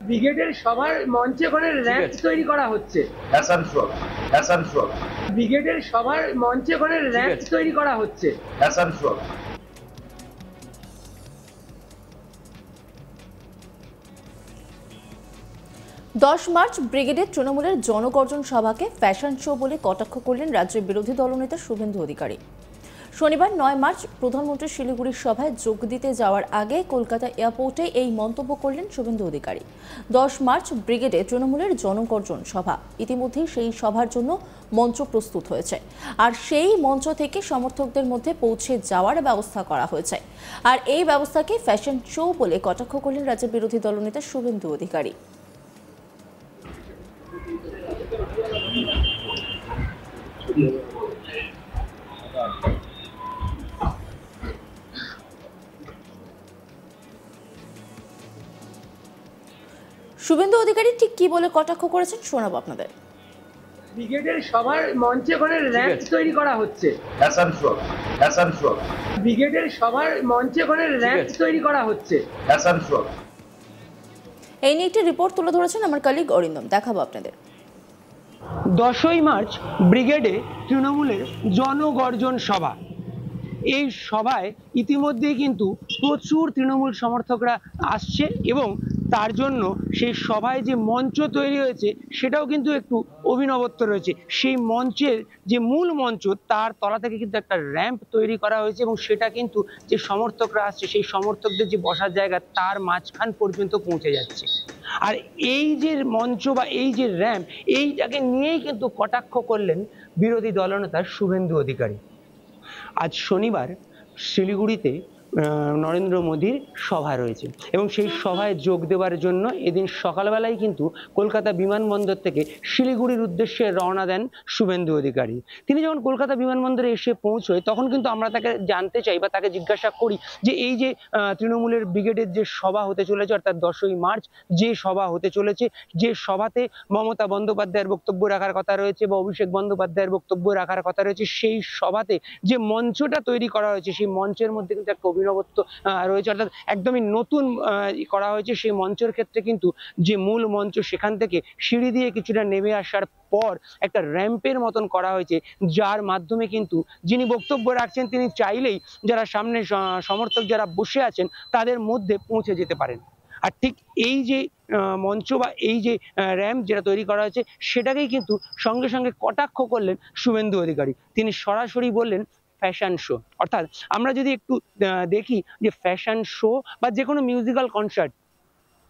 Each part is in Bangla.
ব্রিগেডের সভার মঞ্চে করে র‍্যাম্প তৈরি করা হচ্ছে। অ্যাসানসোল অ্যাসানসোল ব্রিগেডের সভার মঞ্চে করে র‍্যাম্প তৈরি করা হচ্ছে। অ্যাসানসোল। 10 মার্চ ব্রিগেডের তৃণমূলের জনগর্জন সভাকে ফ্যাশন শো বলে কটাক্ষ করলেন রাজ্যের বিরোধী দলনেতা শুভেন্দু অধিকারী। শনিবার 9 মার্চ প্রধানমন্ত্রী শিলিগুড়ির সভায় যোগ দিতে যাওয়ার আগে কলকাতা এয়ারপোর্টে এই মন্তব্য করলেন শুভেন্দু অধিকারী। 10 মার্চ ব্রিগেডে তৃণমূলের জনগর্জন সভা, ইতিমধ্যেই সেই সভার জন্য মঞ্চ প্রস্তুত হয়েছে, আর সেই মঞ্চ থেকে সমর্থকদের মধ্যে পৌঁছে যাওয়ার ব্যবস্থা করা হয়েছে। আর এই ব্যবস্থাকে ফ্যাশন শো বলে কটাক্ষ করলেন রাজ্যের বিরোধী দলনেতা শুভেন্দু অধিকারী। শুভেন্দু অধিকারী ঠিক কি বলে কটাক্ষ করেছেন শোনাবো আপনাদের। ব্রিগেডের সভার মঞ্চে করে র‍্যাম্প তৈরি করা হচ্ছে। অ্যাসানসোল অ্যাসানসোল ব্রিগেডের সভার মঞ্চে করে র‍্যাম্প তৈরি করা হচ্ছে। অ্যাসানসোল। এই নিয়ে একটি রিপোর্ট তুলে ধরেছেন আমার কলিগ অরিন্দম, দেখাবো আপনাদের। 10ই মার্চ ব্রিগেডে তৃণমূলের জনগর্জন সভা। এই সভায় ইতিমধ্যেই কিন্তু প্রচুর তৃণমূল সমর্থকরা আসছে এবং তার জন্য সেই সভায় যে মঞ্চ তৈরি হয়েছে সেটাও কিন্তু একটু অভিনবত্ব রয়েছে। সেই মঞ্চের যে মূল মঞ্চ তার তলা থেকে কিন্তু একটা র‍্যাম্প তৈরি করা হয়েছে এবং সেটা কিন্তু যে সমর্থকরা আসছে সেই সমর্থকদের যে বসার জায়গা তার মাঝখান পর্যন্ত পৌঁছে যাচ্ছে। আর এই যে মঞ্চ বা এই যে র‍্যাম্প, এইটাকে নিয়েই কিন্তু কটাক্ষ করলেন বিরোধী দলনেতা শুভেন্দু অধিকারী। আজ শনিবার শিলিগুড়িতে নরেন্দ্র মোদীর সভা রয়েছে এবং সেই সভায় যোগ দেওয়ার জন্য এদিন সকালবেলায় কিন্তু কলকাতা বিমানবন্দর থেকে শিলিগুড়ির উদ্দেশ্যে রওনা দেন শুভেন্দু অধিকারী। তিনি যখন কলকাতা বিমানবন্দরে এসে পৌঁছয় তখন কিন্তু আমরা তাকে জানতে চাই বা তাকে জিজ্ঞাসা করি যে এই যে তৃণমূলের ব্রিগেডের যে সভা হতে চলেছে, অর্থাৎ 10ই মার্চ যে সভা হতে চলেছে, যে সভাতে মমতা বন্দ্যোপাধ্যায়ের বক্তব্য রাখার কথা রয়েছে বা অভিষেক বন্দ্যোপাধ্যায়ের বক্তব্য রাখার কথা রয়েছে, সেই সভাতে যে মঞ্চটা তৈরি করা হয়েছে সেই মঞ্চের মধ্যে কিন্তু একটা অভিনবত্ব রয়েছে, অর্থাৎ একদমই নতুন করা হয়েছে। সেই মঞ্চের ক্ষেত্রে কিন্তু যে মূল মঞ্চ সেখান থেকে সিঁড়ি দিয়ে কিছুটা নেমে আসার পর একটা র‍্যাম্পের মতন করা হয়েছে, যার মাধ্যমে কিন্তু যিনি বক্তব্য রাখছেন তিনি চাইলেই যারা সামনে সমর্থক যারা বসে আছেন তাদের মধ্যে পৌঁছে যেতে পারেন। আর ঠিক এই যে মঞ্চ বা এই যে র‍্যাম্প যেটা তৈরি করা হয়েছে সেটাকেই কিন্তু সঙ্গে সঙ্গে কটাক্ষ করলেন শুভেন্দু অধিকারী। তিনি সরাসরি বললেন ফ্যাশন শো। অর্থাৎ আমরা যদি একটু দেখি যে ফ্যাশন শো বা যে কোনো মিউজিক্যাল কনসার্ট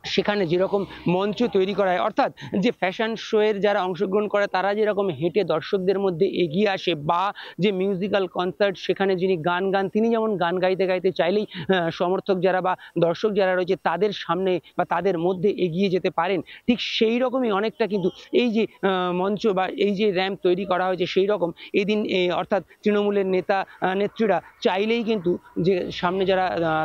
সেখানে যেরকম মঞ্চ তৈরি করা হয়, অর্থাৎ যে ফ্যাশন শো এর যারা অংশগ্রহণ করে তারা যেরকম হেঁটে দর্শকদের মধ্যে এগিয়ে আসে, বা যে মিউজিক্যাল কনসার্ট সেখানে যিনি গান গান তিনি যেমন গান গাইতে গাইতে চাইলেই সমর্থক যারা বা দর্শক যারা রয়েছে তাদের সামনে বা তাদের মধ্যে এগিয়ে যেতে পারেন, ঠিক সেই রকমই অনেকটা কিন্তু এই যে মঞ্চ বা এই যে র‍্যাম্প তৈরি করা হয়েছে সেই রকম এদিন অর্থাৎ তৃণমূলের নেতা নেত্রীরা চাইলেই কিন্তু যে সামনে যারা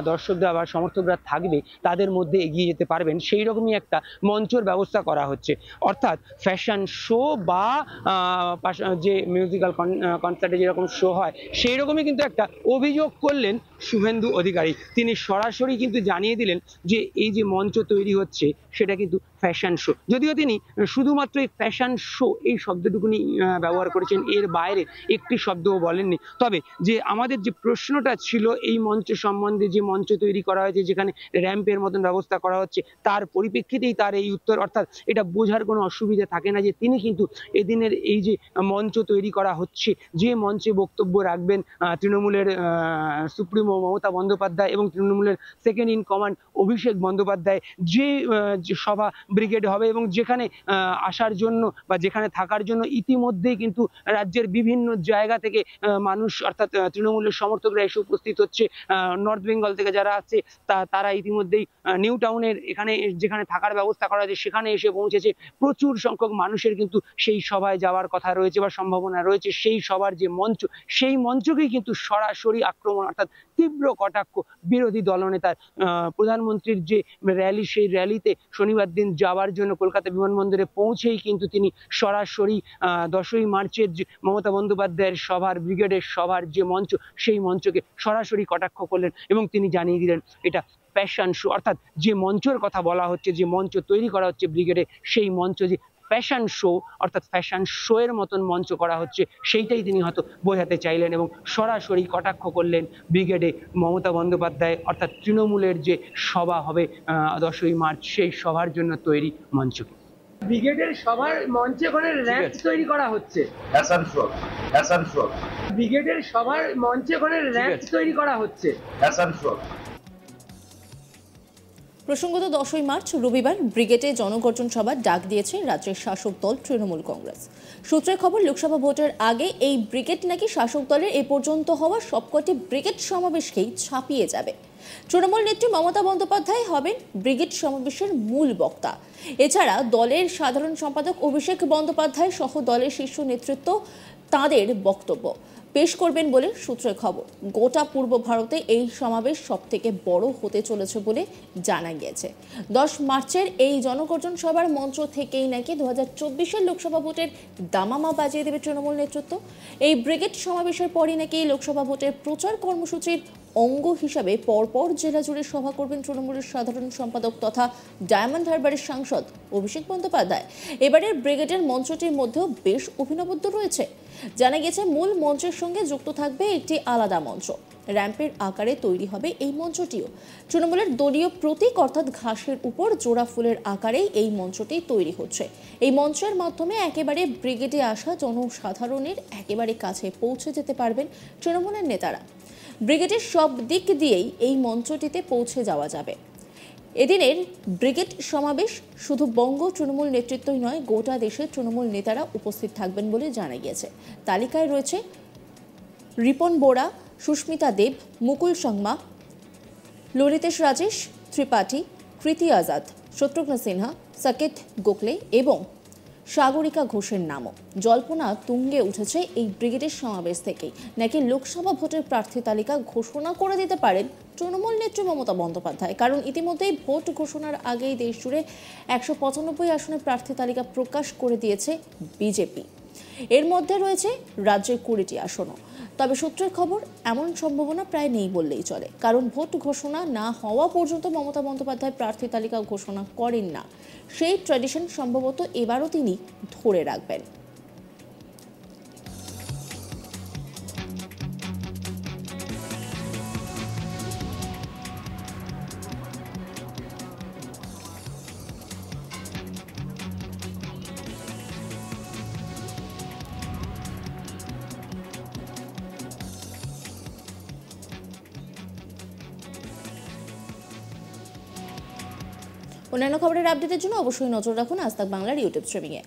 দর্শকরা বা সমর্থকরা থাকবে তাদের মধ্যে এগিয়ে যেতে পারবে, সেই রকমই একটা মঞ্চের ব্যবস্থা করা হচ্ছে। অর্থাৎ ফ্যাশন শো বা যে মিউজিক্যাল কনসার্টে যেরকম শো হয় সেই রকমই কিন্তু একটা অভিযোগ করলেন শুভেন্দু অধিকারী। তিনি সরাসরি কিন্তু জানিয়ে দিলেন যে এই যে মঞ্চ তৈরি হচ্ছে সেটা কিন্তু ফ্যাশন শো। যদিও তিনি শুধুমাত্র এই ফ্যাশন শো এই শব্দটুকুনি ব্যবহার করেছেন, এর বাইরে একটি শব্দও বলেননি। তবে যে আমাদের যে প্রশ্নটা ছিল এই মঞ্চ সম্বন্ধে, যে মঞ্চ তৈরি করা হয়েছে যেখানে র‍্যাম্পের মতন ব্যবস্থা করা হচ্ছে, তার পরিপ্রেক্ষিতেই তার এই উত্তর। অর্থাৎ এটা বোঝার কোনো অসুবিধা থাকে না যে তিনি কিন্তু এদিনের এই যে মঞ্চ তৈরি করা হচ্ছে, যে মঞ্চে বক্তব্য রাখবেন তৃণমূলের সুপ্রিমো মমতা বন্দ্যোপাধ্যায় এবং তৃণমূলের second in command Abhishek Bandyopadhyay, যে সভা ব্রিগেড হবে এবং যেখানে আসার জন্য বা যেখানে থাকার জন্য ইতিমধ্যেই কিন্তু রাজ্যের বিভিন্ন জায়গা থেকে মানুষ অর্থাৎ তৃণমূলের সমর্থকরা এসে উপস্থিত হচ্ছে। নর্থ বেঙ্গল থেকে যারা আসছে তারা ইতিমধ্যেই নিউ টাউনের এখানে যেখানে থাকার ব্যবস্থা করা হয়েছে সেখানে এসে পৌঁছেছে। প্রচুর সংখ্যক মানুষের কিন্তু সেই সভায় যাওয়ার কথা রয়েছে বা সম্ভাবনা রয়েছে। সেই সভার যে মঞ্চ সেই মঞ্চকেই কিন্তু সরাসরি আক্রমণ অর্থাৎ তীব্র কটাক্ষ বিরোধী দলনেতার। প্রধানমন্ত্রীর যে র্যালি সেই র্যালিতে শনিবার দিন যাওয়ার জন্য কলকাতা বিমানবন্দরে পৌঁছেই কিন্তু তিনি সরাসরি 10ই মার্চের যে মমতা বন্দ্যোপাধ্যায়ের সভার ব্রিগেডের সভার যে মঞ্চ সেই মঞ্চকে সরাসরি কটাক্ষ করলেন এবং তিনি জানিয়ে দিলেন এটা ফ্যাশন শো, অর্থাৎ যে মঞ্চের কথা বলা হচ্ছে, যে মঞ্চ তৈরি করা হচ্ছে ব্রিগেডে, সেই মঞ্চ যে ফ্যাশন শো অর্থাৎ ফ্যাশন শো এর মতন মঞ্চ করা হচ্ছে, সেইটাই তিনি হয়তো বোঝাতে চাইলেন এবং সরাসরি কটাক্ষ করলেন ব্রিগেডে মমতা বন্দ্যোপাধ্যায় অর্থাৎ তৃণমূলের যে সভা হবে 10ই মার্চ, সেই সভার জন্য তৈরি মঞ্চকে। ব্রিগেডের সবার মঞ্চে ওখানে র্যাম্প তৈরি করা হচ্ছে। অ্যাসানসোল অ্যাসানসোল ব্রিগেডের সবার মঞ্চে ওখানে র্যাম্প তৈরি করা হচ্ছে। অ্যাসানসোল। প্রসঙ্গত 10ই মার্চ রবিবার ব্রিগেডে জনগর্জন সভার ডাক দিয়েছে রাজ্যের শাসক দল তৃণমূল কংগ্রেস। সূত্রের খবর, লোকসভা ভোটের আগে এই ব্রিগেড নাকি শাসক দলের এ পর্যন্ত হওয়া সবকটি ব্রিগেড সমাবেশকেই ছাপিয়ে যাবে। তৃণমূল নেত্রী মমতা বন্দ্যোপাধ্যায় হবেন ব্রিগেড সমাবেশের মূল বক্তা। এছাড়া দলের সাধারণ সম্পাদক অভিষেক বন্দ্যোপাধ্যায় সহ দলের শীর্ষ নেতৃত্ব তাঁদের বক্তব্য পেশ করবেন বলে সূত্রের খবর। গোটা পূর্ব ভারতে এই সমাবেশ সবথেকে বড় হতে চলেছে বলে জানা গিয়েছে। 10 মার্চের এই জনগর্জন সভার মঞ্চ থেকেই নাকি 2024-এর লোকসভা ভোটের দামামা বাজিয়ে দেবে তৃণমূল নেতৃত্ব। এই ব্রিগেড সমাবেশের পরই নাকি লোকসভা ভোটের প্রচার কর্মসূচির অঙ্গ হিসাবে পরপর জেলা জুড়ে সভা করবেন তৃণমূলের সাধারণ সম্পাদক তথা ডায়মন্ড হারবারের সাংসদ অভিষেক বন্দ্যোপাধ্যায়। এবারের ব্রিগেডের মঞ্চটির মধ্যেও বেশ অভিনবত্ব রয়েছে। জানা গেছে মূল মঞ্চের সঙ্গে যুক্ত থাকবে একটি আলাদা মঞ্চ। র্যাম্পের আকারে তৈরি হবে এই মঞ্চটিও। তৃণমূলের দলীয় প্রতীক অর্থাৎ ঘাসের উপর জোড়া ফুলের আকারেই এই মঞ্চটি তৈরি হচ্ছে। এই মঞ্চের মাধ্যমে একেবারে ব্রিগেডে আসা জনসাধারণের একেবারে কাছে পৌঁছে যেতে পারবেন তৃণমূলের নেতারা। ব্রিগেডের সব দিক দিয়েই এই মঞ্চটিতে পৌঁছে যাওয়া যাবে। এদিনের ব্রিগেড সমাবেশ শুধু বঙ্গ তৃণমূল নেতৃত্বই নয়, গোটা দেশের তৃণমূল নেতারা উপস্থিত থাকবেন বলে জানা গিয়েছে। তালিকায় রয়েছে রিপন বোরা, সুস্মিতা দেব, মুকুল সংমা, ললিতেশ রাজেশ ত্রিপাঠী, কৃতি আজাদ, শত্রুঘ্ন সিনহা, সাকেত গোখলে এবং সাগরিকা ঘোষের নামও। জল্পনা তুঙ্গে উঠেছে এই ব্রিগেডের সমাবেশ থেকেই নাকি লোকসভা ভোটের প্রার্থী তালিকা ঘোষণা করে দিতে পারেন তৃণমূল নেত্রী মমতা বন্দ্যোপাধ্যায়। কারণ ইতিমধ্যেই ভোট ঘোষণার আগেই দেশ জুড়ে 195 আসনের প্রার্থী তালিকা প্রকাশ করে দিয়েছে বিজেপি। এর মধ্যে রয়েছে রাজ্যের 20টি আসনও। তবে সূত্রের খবর, এমন সম্ভাবনা প্রায় নেই বললেই চলে। কারণ ভোট ঘোষণা না হওয়া পর্যন্ত মমতা বন্দ্যোপাধ্যায় প্রার্থী তালিকা ঘোষণা করেন না। সেই ট্র্যাডিশন সম্ভবত এবারও তিনি ধরে রাখবেন। অন্যান্য খবরের আপডেটের জন্য অবশ্যই নজর রাখুন আজ তাক বাংলার ইউটিউব স্ট্রিমিংয়ে।